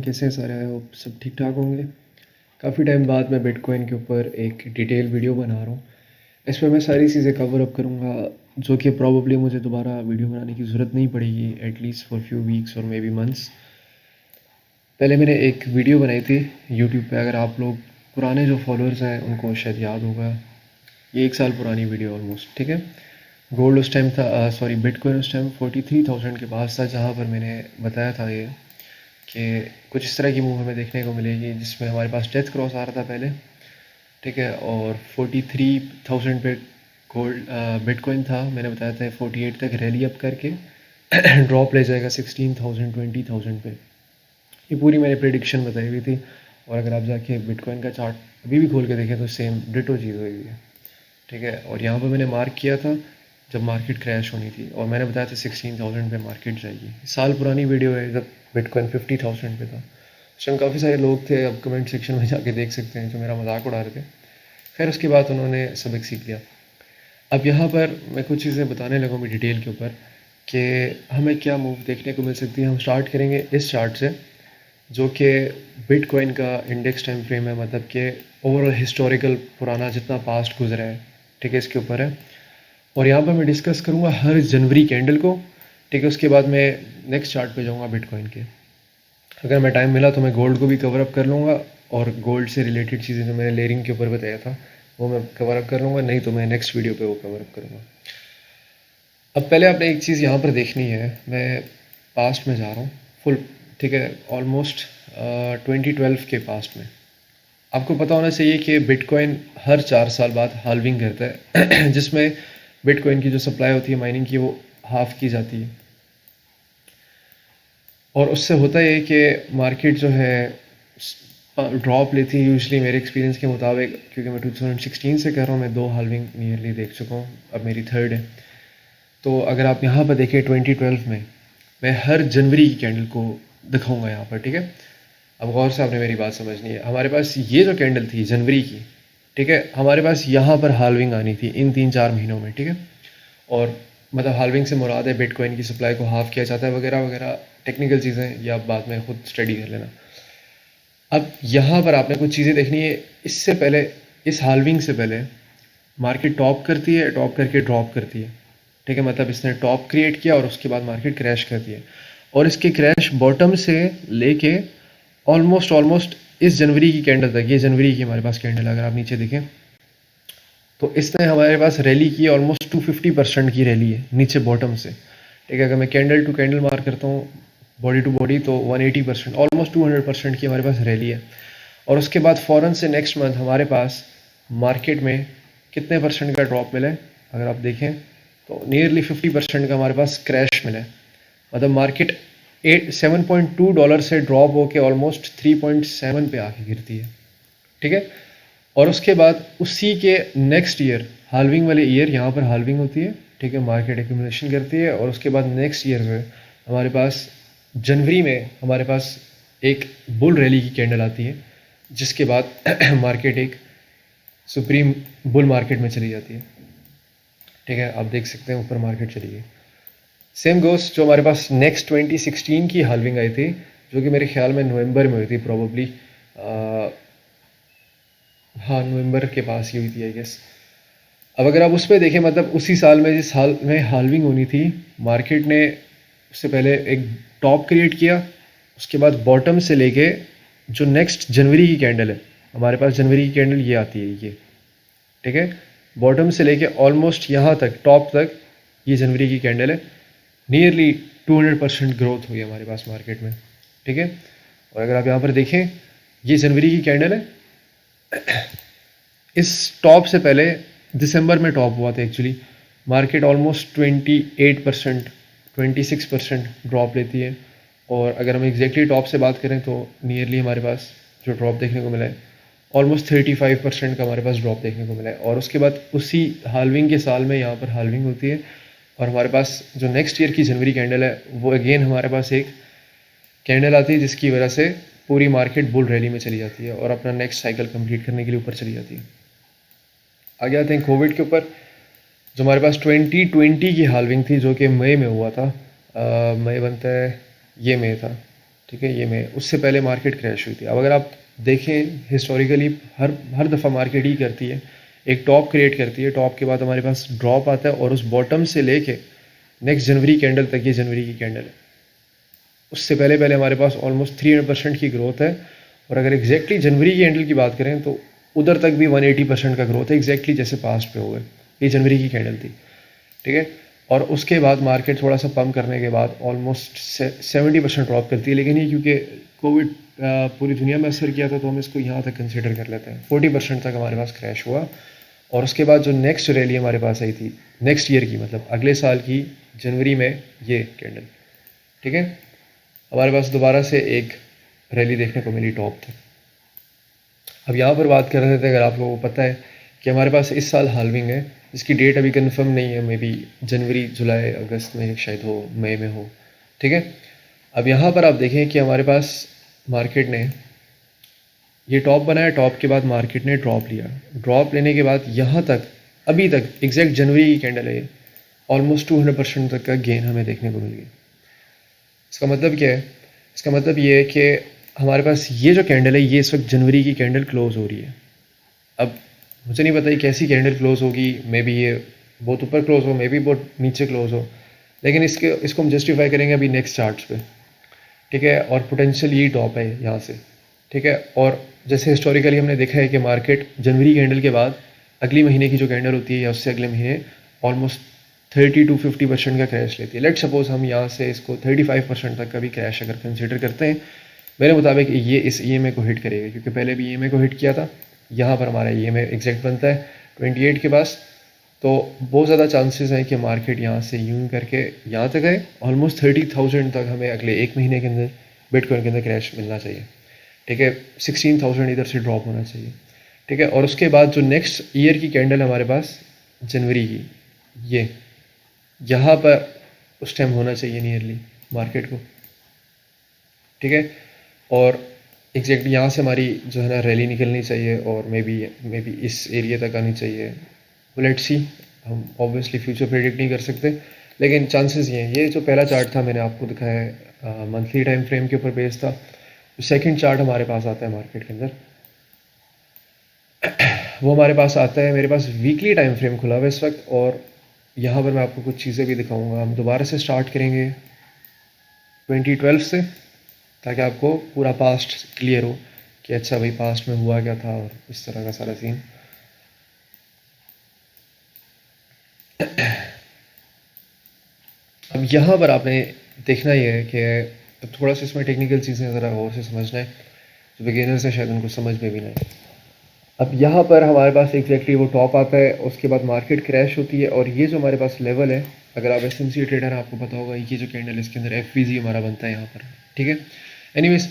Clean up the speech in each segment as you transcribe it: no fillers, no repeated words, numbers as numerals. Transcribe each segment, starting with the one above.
कैसे हैं सारे? आई होप सब ठीक ठाक होंगे। काफ़ी टाइम बाद मैं बिटकॉइन के ऊपर एक डिटेल वीडियो बना रहा हूँ। इस पर मैं सारी चीज़ें कवर अप करूँगा जो कि प्रॉबली मुझे दोबारा वीडियो बनाने की ज़रूरत नहीं पड़ेगी, एटलीस्ट फॉर फ्यू वीक्स और मे बी मंथ्स। पहले मैंने एक वीडियो बनाई थी यूट्यूब पे, अगर आप लोग पुराने जो फॉलोअर्स हैं उनको शायद याद होगा। ये 1 साल पुरानी वीडियो ऑलमोस्ट, ठीक है। गोल्ड उस टाइम था, सॉरी बिटकॉइन उस टाइम 43,000 के पास था, जहाँ पर मैंने बताया था ये कि कुछ इस तरह की मूव हमें देखने को मिलेगी जिसमें हमारे पास डेथ क्रॉस आ रहा था पहले, ठीक है। और 43,000 पे गोल्ड बिटकॉइन था। मैंने बताया था 48 तक रैली अप करके ड्रॉप ले जाएगा 16,000 20,000 पे। ये पूरी मैंने प्रेडिक्शन बताई हुई थी। और अगर आप जाके बिटकॉइन का चार्ट अभी भी खोल के देखें तो सेम डिटो चीज़ हुई है, ठीक है। और यहाँ पर मैंने मार्क किया था जब मार्केट क्रैश होनी थी, और मैंने बताया था 16,000 पे मार्केट जाएगी। साल पुरानी वीडियो है जब बिटकॉइन 50,000 पे था। उस टाइम काफ़ी सारे लोग थे, अब कमेंट सेक्शन में जाके देख सकते हैं, जो मेरा मजाक उड़ा रहे थे। खैर उसके बाद उन्होंने सबक सीख लिया। अब यहाँ पर मैं कुछ चीज़ें बताने लगा हूँ डिटेल के ऊपर कि हमें क्या मूव देखने को मिल सकती है। हम स्टार्ट करेंगे इस चार्ट से, जो कि बिटकॉइन का इंडेक्स टाइम फ्रेम है, मतलब कि ओवरऑल हिस्टोरिकल पुराना जितना पास्ट गुजरा है, ठीक है, इसके ऊपर है। और यहाँ पर मैं डिस्कस करूँगा हर जनवरी कैंडल को, ठीक है। उसके बाद मैं नेक्स्ट चार्ट पे जाऊँगा बिटकॉइन के। अगर मैं टाइम मिला तो मैं गोल्ड को भी कवर अप कर लूँगा, और गोल्ड से रिलेटेड चीज़ें जो मैंने लेयरिंग के ऊपर बताया था वो मैं कवर अप कर लूँगा, नहीं तो मैं नेक्स्ट वीडियो पे वो कवर अप करूँगा। अब पहले आपने एक चीज़ यहाँ पर देखनी है, मैं पास्ट में जा रहा हूँ फुल, ठीक है, ऑलमोस्ट 2012 के पास्ट में। आपको पता होना चाहिए कि बिटकॉइन हर 4 साल बाद हाल्विंग करता है जिसमें बिटकॉइन की जो सप्लाई होती है माइनिंग की वो हाफ की जाती है। और उससे होता है कि मार्केट जो है ड्रॉप लेती है यूजली, मेरे एक्सपीरियंस के मुताबिक, क्योंकि मैं 2016 से कर रहा हूँ, मैं 2 हाल्विंग नियरली देख चुका हूँ, अब मेरी थर्ड है। तो अगर आप यहाँ पर देखें 2012 में मैं हर जनवरी की कैंडल को दिखाऊंगा यहाँ पर, ठीक है। अब गौर से आपने मेरी बात समझनी है। हमारे पास ये जो कैंडल थी जनवरी की, ठीक है, हमारे पास यहाँ पर हाल्विंग आनी थी इन 3-4 महीनों में, ठीक है। और मतलब हाल्विंग से मुराद है बिटकॉइन की सप्लाई को हाफ किया जाता है वगैरह वगैरह, टेक्निकल चीज़ें या आप बाद में खुद स्टडी कर लेना। अब यहाँ पर आपने कुछ चीज़ें देखनी है। इससे पहले, इस हाल्विंग से पहले मार्केट टॉप करती है, टॉप करके ड्रॉप करती है, ठीक है। मतलब इसने टॉप क्रिएट किया और उसके बाद मार्केट क्रैश करती है, और इसके क्रैश बॉटम से लेके ऑलमोस्ट इस जनवरी की कैंडल तक, ये जनवरी की हमारे पास कैंडल, अगर आप नीचे देखें तो इसने हमारे पास रैली की, ऑलमोस्ट 250% की रैली है नीचे बॉटम से, ठीक है। अगर मैं कैंडल टू कैंडल मार्क करता हूँ बॉडी टू बॉडी तो 180%, ऑलमोस्ट 200% की हमारे पास रैली है। और उसके बाद फ़ौरन से नेक्स्ट मंथ हमारे पास मार्केट में कितने परसेंट का ड्रॉप मिला है, अगर आप देखें तो नियरली 50% का हमारे पास क्रैश मिला है। मतलब मार्केट 7.2 डॉलर से ड्रॉप होकर ऑलमोस्ट 3.7 पे आके गिरती है, ठीक है। और उसके बाद उसी के नेक्स्ट ईयर, हाल्विंग वाले ईयर, यहाँ पर हाल्विंग होती है, ठीक है, मार्केट एक्यूमुलेशन करती है, और उसके बाद नेक्स्ट ईयर में हमारे पास जनवरी में हमारे पास एक बुल रैली की कैंडल आती है, जिसके बाद मार्केट एक सुप्रीम बुल मार्केट में चली जाती है, ठीक है। आप देख सकते हैं ऊपर मार्केट चली गई। सेम गोस जो हमारे पास नेक्स्ट 2016 की हाल्विंग आई थी, जो कि मेरे ख्याल में नवंबर में हुई थी प्रॉबली, हाँ नवंबर के पास ही हुई थी आई गेस। अब अगर आप उस पर देखें, मतलब उसी साल में जिस साल में हाल्विंग होनी थी, मार्केट ने उससे पहले एक टॉप क्रिएट किया, उसके बाद बॉटम से लेके जो नेक्स्ट जनवरी की कैंडल है, हमारे पास जनवरी की कैंडल ये आती है, ये, ठीक है, बॉटम से लेके ऑलमोस्ट यहाँ तक टॉप तक ये जनवरी की कैंडल है। नियरली 200% ग्रोथ हुई हमारे पास मार्केट में, ठीक है। और अगर आप यहाँ पर देखें, ये जनवरी की कैंडल है। इस टॉप से पहले दिसंबर में टॉप हुआ था एक्चुअली। मार्केट ऑलमोस्ट 28% 26% ड्रॉप लेती है। और अगर हम एग्जैक्टली टॉप से बात करें तो नियरली हमारे पास जो ड्रॉप देखने को मिला है ऑलमोस्ट 35% का हमारे पास ड्रॉप देखने को मिला है। और उसके बाद उसी हाल्विंग के साल में यहाँ पर हाल्विंग होती है, और हमारे पास जो नेक्स्ट ईयर की जनवरी कैंडल है वो अगेन हमारे पास एक कैंडल आती है, जिसकी वजह से पूरी मार्केट बुल रैली में चली जाती है और अपना नेक्स्ट साइकिल कंप्लीट करने के लिए ऊपर चली जाती है। आगे आते हैं कोविड के ऊपर। जो हमारे पास 2020 की हाल्विंग थी, जो कि मई में हुआ था, मई बनता है, ये मई था, ठीक है, ये में उससे पहले मार्केट क्रैश हुई थी। अब अगर आप देखें हिस्टोरिकली हर दफ़ा मार्केट ही करती है, एक टॉप क्रिएट करती है, टॉप के बाद हमारे पास ड्रॉप आता है और उस बॉटम से लेके नेक्स्ट जनवरी कैंडल तक, ये जनवरी की कैंडल है, उससे पहले पहले हमारे पास ऑलमोस्ट 300% की ग्रोथ है। और अगर एग्जैक्टली जनवरी की कैंडल की बात करें तो उधर तक भी 180% का ग्रोथ है, एग्जैक्टली जैसे पास्ट पे हो गए। ये जनवरी की कैंडल थी, ठीक है। और उसके बाद मार्केट थोड़ा सा पम्प करने के बाद ऑलमोस्ट 70% ड्रॉप करती है, लेकिन ये क्योंकि कोविड पूरी दुनिया में असर किया था तो हम इसको यहाँ तक कंसिडर कर लेते हैं। 40% तक हमारे पास क्रैश हुआ और उसके बाद जो नेक्स्ट रैली हमारे पास आई थी नेक्स्ट ईयर की, मतलब अगले साल की जनवरी में, ये कैंडल, ठीक है, हमारे पास दोबारा से एक रैली देखने को मिली टॉप तक। अब यहाँ पर बात कर रहे थे, अगर आप लोगों को पता है कि हमारे पास इस साल हाल्विंग है, इसकी डेट अभी कंफर्म नहीं है, मे बी जनवरी, जुलाई, अगस्त में शायद हो, मई में हो, ठीक है। अब यहाँ पर आप देखें कि हमारे पास मार्केट ने ये टॉप बनाया, टॉप के बाद मार्केट ने ड्रॉप लिया, ड्रॉप लेने के बाद यहाँ तक अभी तक एग्जैक्ट जनवरी की कैंडल है, ऑलमोस्ट 200% तक का गेन हमें देखने को मिल गया। इसका मतलब क्या है? इसका मतलब ये है कि हमारे पास ये जो कैंडल है, ये इस वक्त जनवरी की कैंडल क्लोज हो रही है। अब मुझे नहीं पता ये कैसी कैंडल क्लोज होगी, मे बी ये बहुत ऊपर क्लोज हो, मे बी बहुत नीचे क्लोज हो, लेकिन इसको हम जस्टिफाई करेंगे अभी नेक्स्ट चार्ट्स पे, ठीक है। और पोटेंशियल ये टॉप है यहाँ से, ठीक है। और जैसे हिस्टोरिकली हमने देखा है कि मार्केट जनवरी कैंडल के बाद अगली महीने की जो कैंडल होती है या उससे अगले महीने ऑलमोस्ट 30 to 50% का क्रैश लेती है। लेट सपोज हम यहाँ से इसको 35% तक का भी क्रैश अगर कंसिडर करते हैं, मेरे मुताबिक ये इस EMA को हिट करेगा, क्योंकि पहले भी EMA को हिट किया था। यहाँ पर हमारा EMA एग्जैक्ट बनता है 28 के पास, तो बहुत ज़्यादा चांसेस हैं कि मार्केट यहाँ से यूं करके यहाँ तक आए। ऑलमोस्ट 30,000 तक हमें अगले एक महीने के अंदर बिटकॉइन के अंदर क्रैश मिलना चाहिए, ठीक है। 16,000 इधर से ड्रॉप होना चाहिए, ठीक है। और उसके बाद जो नेक्स्ट ईयर की कैंडल हमारे पास जनवरी की, ये यहाँ पर उस टाइम होना चाहिए नियरली मार्केट को, ठीक है। और एग्जैक्टली यहाँ से हमारी जो है ना रैली निकलनी चाहिए और मे बी इस एरिया तक आनी चाहिए। लेट्स सी, हम ऑब्वियसली फ्यूचर प्रेडिक्ट नहीं कर सकते, लेकिन चांसेस ये हैं। ये जो पहला चार्ट था मैंने आपको दिखाया है, मंथली टाइम फ्रेम के ऊपर बेस्ड था। सेकंड चार्ट हमारे पास आता है मार्केट के अंदर, वो हमारे पास आता है, मेरे पास वीकली टाइम फ्रेम खुला हुआ है इस वक्त। और यहाँ पर मैं आपको कुछ चीज़ें भी दिखाऊंगा। हम दोबारा से स्टार्ट करेंगे 2012 से, ताकि आपको पूरा पास्ट क्लियर हो कि अच्छा भाई पास्ट में हुआ क्या था और इस तरह का सारा सीन। अब यहाँ पर आपने देखना ये है कि थोड़ा सा इसमें टेक्निकल चीज़ें ज़रा गौर से समझना है, जो बिगिनर्स हैं शायद उनको समझ में भी नहीं। अब यहाँ पर हमारे पास एग्जैक्टली वो टॉप आता है, उसके बाद मार्केट क्रैश होती है और ये जो हमारे पास लेवल है, अगर आप SMC ट्रेडर हैं आपको पता होगा ये जो कैंडल है इसके अंदर FVG हमारा बनता है यहाँ पर, ठीक है। एनीवेज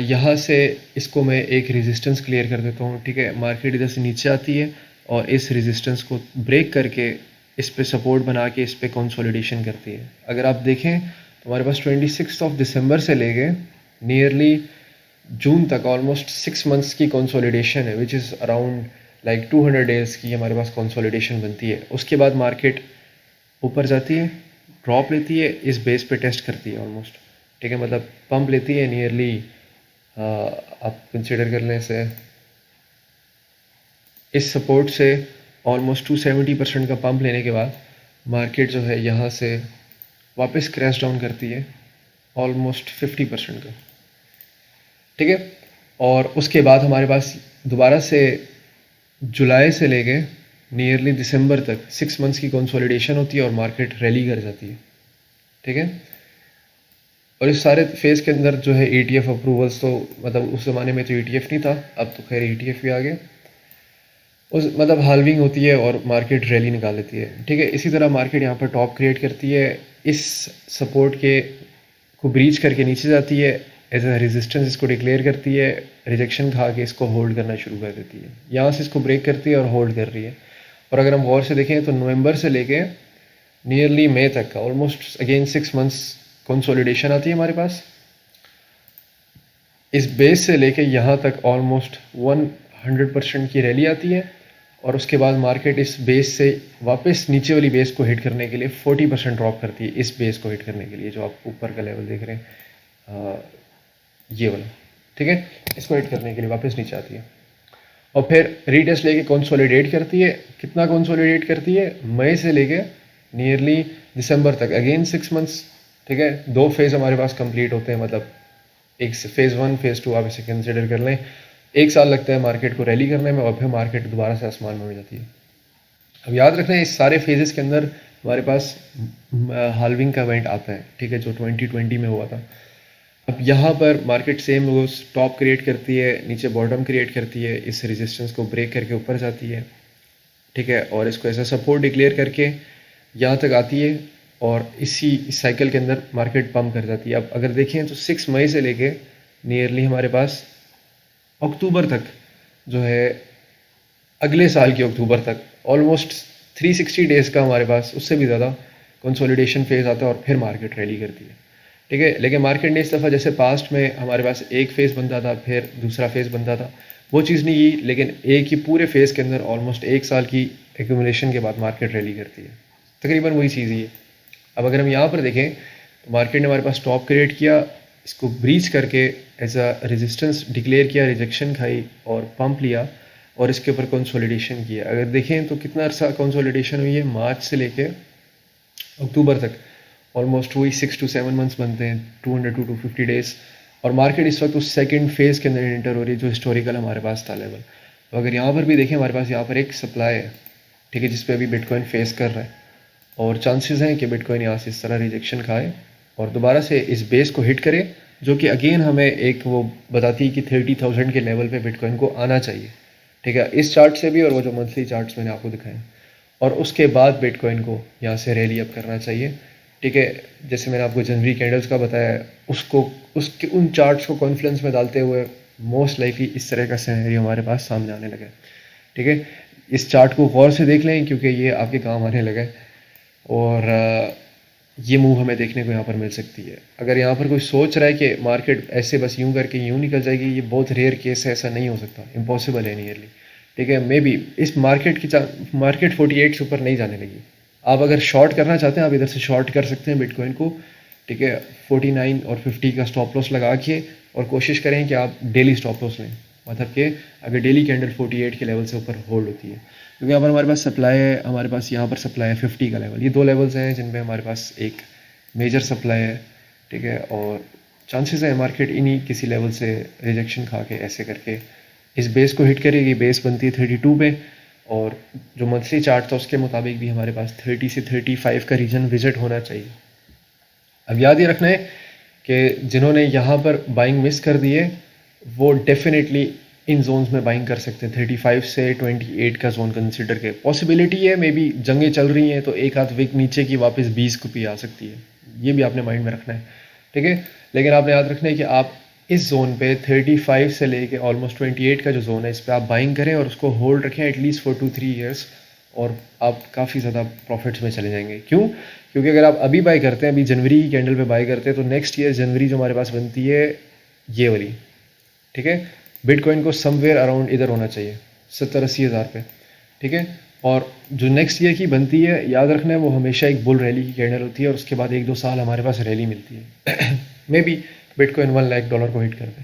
यहाँ से इसको मैं एक रेजिस्टेंस क्लियर कर देता हूँ, ठीक है। मार्केट इधर से नीचे आती है और इस रेजिस्टेंस को ब्रेक करके इस पे सपोर्ट बना के इस पे कंसोलिडेशन करती है। अगर आप देखें तो हमारे पास 26 दिसंबर से लेके नियरली जून तक ऑलमोस्ट 6 मंथ्स की कंसोलिडेशन है, which is around like 200 days की हमारे पास कंसोलिडेशन बनती है। उसके बाद मार्केट ऊपर जाती है, ड्रॉप लेती है, इस बेस पे टेस्ट करती है ऑलमोस्ट, ठीक है। मतलब पंप लेती है नियरली, आप कंसिडर कर लें इसे, इस सपोर्ट से ऑलमोस्ट 270% का पंप लेने के बाद मार्केट जो है यहाँ से वापस क्रैश डाउन करती है ऑलमोस्ट 50% का, ठीक है। और उसके बाद हमारे पास दोबारा से जुलाई से लेके नियरली दिसंबर तक 6 मंथ्स की कंसोलिडेशन होती है और मार्केट रैली कर जाती है, ठीक है। और इस सारे फेज़ के अंदर जो है ETF अप्रूवल्स, तो मतलब उस ज़माने में तो ETF नहीं था, अब तो खैर ETF भी आ गया। उस मतलब हाल्विंग होती है और मार्केट रैली निकाल लेती है, ठीक है। इसी तरह मार्केट यहाँ पर टॉप क्रिएट करती है, इस सपोर्ट के को ब्रीच करके नीचे जाती है, एज अ रेजिस्टेंस इसको डिक्लेयर करती है, रिजेक्शन खा के इसको होल्ड करना शुरू कर देती है। यहाँ से इसको ब्रेक करती है और होल्ड कर रही है। और अगर हम गौर से देखें तो नवंबर से लेके नियरली मई तक का ऑलमोस्ट अगेन 6 मंथ्स कंसोलिडेशन आती है हमारे पास। इस बेस से लेके यहाँ तक ऑलमोस्ट 100% की रैली आती है और उसके बाद मार्केट इस बेस से वापस नीचे वाली बेस को हिट करने के लिए 40% ड्रॉप करती है, इस बेस को हिट करने के लिए जो आप ऊपर का लेवल देख रहे हैं, ये वाला, ठीक है। इसको हिट करने के लिए वापस नीचे आती है और फिर रीटेस्ट लेके कंसोलिडेट करती है। कितना कंसोलिडेट करती है? मई से लेके नियरली दिसंबर तक, अगेन 6 मंथ्स, ठीक है। 2 फेज़ हमारे पास कंप्लीट होते हैं, मतलब एक फेज़ 1 फेज़ 2 आप इसे कंसिडर कर लें। 1 साल लगता है मार्केट को रैली करने में और फिर मार्केट दोबारा से आसमान में हो जाती है। अब याद रखना है इस सारे फेजेस के अंदर हमारे पास हाल्विंग का इवेंट आता है, ठीक है, जो 2020 में हुआ था। अब यहाँ पर मार्केट सेम वो टॉप क्रिएट करती है, नीचे बॉटम क्रिएट करती है, इस रेजिस्टेंस को ब्रेक करके ऊपर जाती है, ठीक है, और इसको ऐसा सपोर्ट डिक्लेयर करके यहाँ तक आती है और इस साइकिल के अंदर मार्केट पम्प कर जाती है। अब अगर देखें तो 6 मई से लेके नियरली हमारे पास अक्टूबर तक जो है, अगले साल के अक्टूबर तक ऑलमोस्ट 360 डेज़ का हमारे पास, उससे भी ज़्यादा कंसोलिडेशन फेज़ आता है और फिर मार्केट रैली करती है, ठीक है। लेकिन मार्केट ने इस दफ़ा जैसे पास्ट में हमारे पास एक फ़ेज़ बनता था फिर दूसरा फ़ेज़ बनता था, वो चीज़ नहीं की, लेकिन एक ही पूरे फ़ेज़ के अंदर ऑलमोस्ट 1 साल की एक्यूमुलेशन के बाद मार्केट रैली करती है। तकरीबन वही चीज़ ही है। अब अगर हम यहाँ पर देखें तो मार्केट ने हमारे पास टॉप क्रिएट किया, इसको ब्रीच करके एज अ रेजिस्टेंस डिक्लेयर किया, रिजेक्शन खाई और पंप लिया और इसके ऊपर कंसोलिडेशन किया। अगर देखें तो कितना अर्सा कंसोलिडेशन हुई है, मार्च से लेके अक्टूबर तक ऑलमोस्ट वही 6 to 7 मंथ्स बनते हैं, 200 to 250 डेज़। और मार्केट इस वक्त उस सेकंड फेज़ के अंदर एंटर हो रही है जो हिस्टोरिकल हमारे पास था लेवल। तो अगर यहाँ पर भी देखें हमारे पास यहाँ पर एक सप्लाई है, ठीक है, जिस पे अभी बिटकॉइन फेस कर रहा है और चांसेस हैं कि बिटकॉइन यहाँ से इस तरह रिजेक्शन खाए और दोबारा से इस बेस को हिट करे, जो कि अगेन हमें एक वो बताती है कि 30,000 के लेवल पे बिटकॉइन को आना चाहिए, ठीक है, इस चार्ट से भी और वो जो मंथली चार्ट्स मैंने आपको दिखाए। और उसके बाद बिटकॉइन को यहाँ से रैली अप करना चाहिए, ठीक है। जैसे मैंने आपको जनवरी कैंडल्स का बताया, उसको उसके उन चार्ट्स को कॉन्फ्लुएंस में डालते हुए मोस्ट लाइकली इस तरह का सिनेरियो हमारे पास सामने आने लगा है, ठीक है। इस चार्ट को गौर से देख लें क्योंकि ये आपके काम आने लगा है और ये मूव हमें देखने को यहाँ पर मिल सकती है। अगर यहाँ पर कोई सोच रहा है कि मार्केट ऐसे बस यूं करके यूं निकल जाएगी, ये बहुत रेयर केस है, ऐसा नहीं हो सकता, इम्पॉसिबल है नियरली, ठीक है। मे बी इस मार्केट 48 से ऊपर नहीं जाने लगी। आप अगर शॉर्ट करना चाहते हैं आप इधर से शॉर्ट कर सकते हैं बिटकॉइन को, ठीक है, 49 और 50 का स्टॉप लॉस लगा के और कोशिश करें कि आप डेली स्टॉप लॉस लें, मतलब कि अगर डेली कैंडल 48 के लेवल से ऊपर होल्ड होती है, क्योंकि यहाँ पर हमारे पास सप्लाई है, हमारे पास यहाँ पर सप्लाई है 50 का लेवल। ये 2 लेवल्स हैं जिन पे हमारे पास एक मेजर सप्लाई है, ठीक है, और चांसेस है मार्केट इन्हीं किसी लेवल से रिजेक्शन खा के ऐसे करके इस बेस को हिट करेगी। बेस बनती है 32 पे और जो मंथली चार्ट था उसके मुताबिक भी हमारे पास 30 से 35 का रीजन विजिट होना चाहिए। अब याद ये रखना है कि जिन्होंने यहाँ पर बाइंग मिस कर दी है वो डेफिनेटली इन जोन्स में बाइंग कर सकते हैं। 35 से 28 का जोन कंसिडर के पॉसिबिलिटी है, मे बी जंगें चल रही हैं तो एक आध विक नीचे की वापस 20 को भी आ सकती है, ये भी आपने माइंड में रखना है, ठीक है। लेकिन आपने याद रखना है कि आप इस जोन पे 35 से लेके ऑलमोस्ट 28 का जो जोन है इस पर आप बाइंग करें और उसको होल्ड रखें एटलीस्ट फॉर 2-3 ईयर्स और आप काफ़ी ज़्यादा प्रॉफिट्स में चले जाएंगे। क्यों? क्योंकि अगर आप अभी बाई करते हैं, अभी जनवरी की कैंडल पे बाई करते हैं, तो नेक्स्ट ईयर जनवरी जो हमारे पास बनती है ये वाली, ठीक है, बिटकॉइन को समवेयर अराउंड इधर होना चाहिए 70-80 हज़ार पे, ठीक है। और जो नेक्स्ट ईयर की बनती है याद रखना है वो हमेशा एक बुल रैली की कैंडल होती है और उसके बाद 1-2 साल हमारे पास रैली मिलती है मे बी बिटकॉइन $1 लाख को हिट कर दे,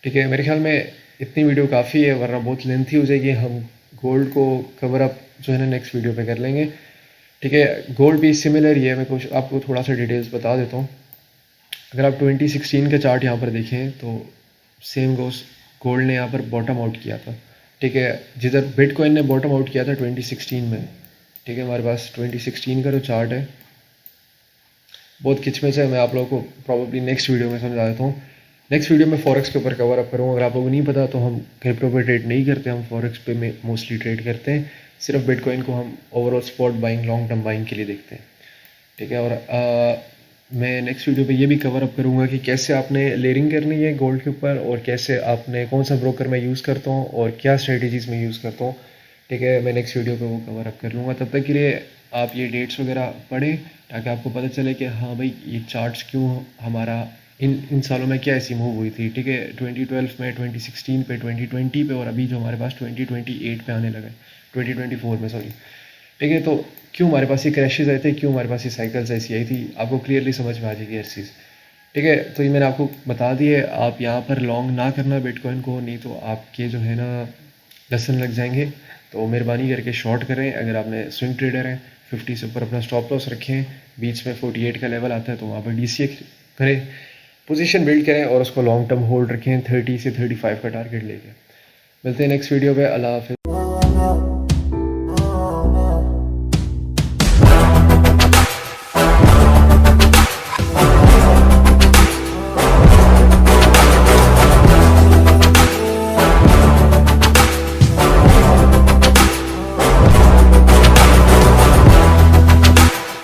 ठीक है। मेरे ख्याल में इतनी वीडियो काफ़ी है वरना बहुत लेंथी हो जाएगी। हम गोल्ड को कवर अप जो है ना नेक्स्ट वीडियो पे कर लेंगे, ठीक है। गोल्ड भी सिमिलर ही है, मैं कुछ आपको थोड़ा सा डिटेल्स बता देता हूँ। अगर आप 2016 का चार्ट यहाँ पर देखें तो सेम गोस, गोल्ड ने यहाँ पर बॉटम आउट किया था, ठीक है, जिधर बिटकॉइन ने बॉटम आउट किया था 2016 में, ठीक है। हमारे पास 2016 का जो चार्ट है बहुत किचमिच है, मैं आप लोगों को प्रॉब्लली नेक्स्ट वीडियो में समझा देता हूँ। नेक्स्ट वीडियो में फॉरेक्स के ऊपर कवर अप करूँगा। अगर आप लोगों को नहीं पता तो हम क्रिप्टो पे ट्रेड नहीं करते, हम फॉरेक्स पे में मोस्टली ट्रेड करते हैं। सिर्फ बिटकॉइन को हम overall spot buying, long term buying के लिए देखते हैं, ठीक है। और मैं नेक्स्ट वीडियो पे ये भी कवर अप करूँगा कि कैसे आपने लेयरिंग करनी है गोल्ड के ऊपर और कैसे आपने कौन सा ब्रोकर मैं यूज़ करता हूँ और क्या स्ट्रेटजीज़ मैं यूज़ करता हूँ, ठीक है। मैं नेक्स्ट वीडियो पे वो कवर अप कर लूँगा। तब तक के लिए आप ये डेट्स वगैरह पढ़ें ताकि आपको पता चले कि हाँ भाई ये चार्ट्स क्यों हमारा इन सालों में क्या ऐसी मूव हुई थी, ठीक है। 2012 में, 2016 पे, 2020 पे और अभी जो हमारे पास 2028 पे आने लगा है, 2024 में सॉरी, ठीक है। तो क्यों हमारे पास ये क्रैशेज आए थे, क्यों हमारे पास ये साइकिल्स ऐसी आई थी, आपको क्लियरली समझ में आ जाएगी हर चीज़, ठीक है, तो ये मैंने आपको बता दिए। आप यहाँ पर लॉन्ग ना करना बिटकॉइन को, नहीं तो आपके जो है ना लेसन लग जाएंगे। तो मेहरबानी करके शॉर्ट करें। अगर आपने स्विंग ट्रेडर हैं, 50 से ऊपर अपना स्टॉप लॉस रखें, बीच में 48 का लेवल आता है तो वहाँ पर DCA करें, पोजीशन बिल्ड करें और उसको लॉन्ग टर्म होल्ड रखें 30 से 35 का टारगेट लेके। मिलते हैं नेक्स्ट वीडियो पे। अल्लाह हाफिज़।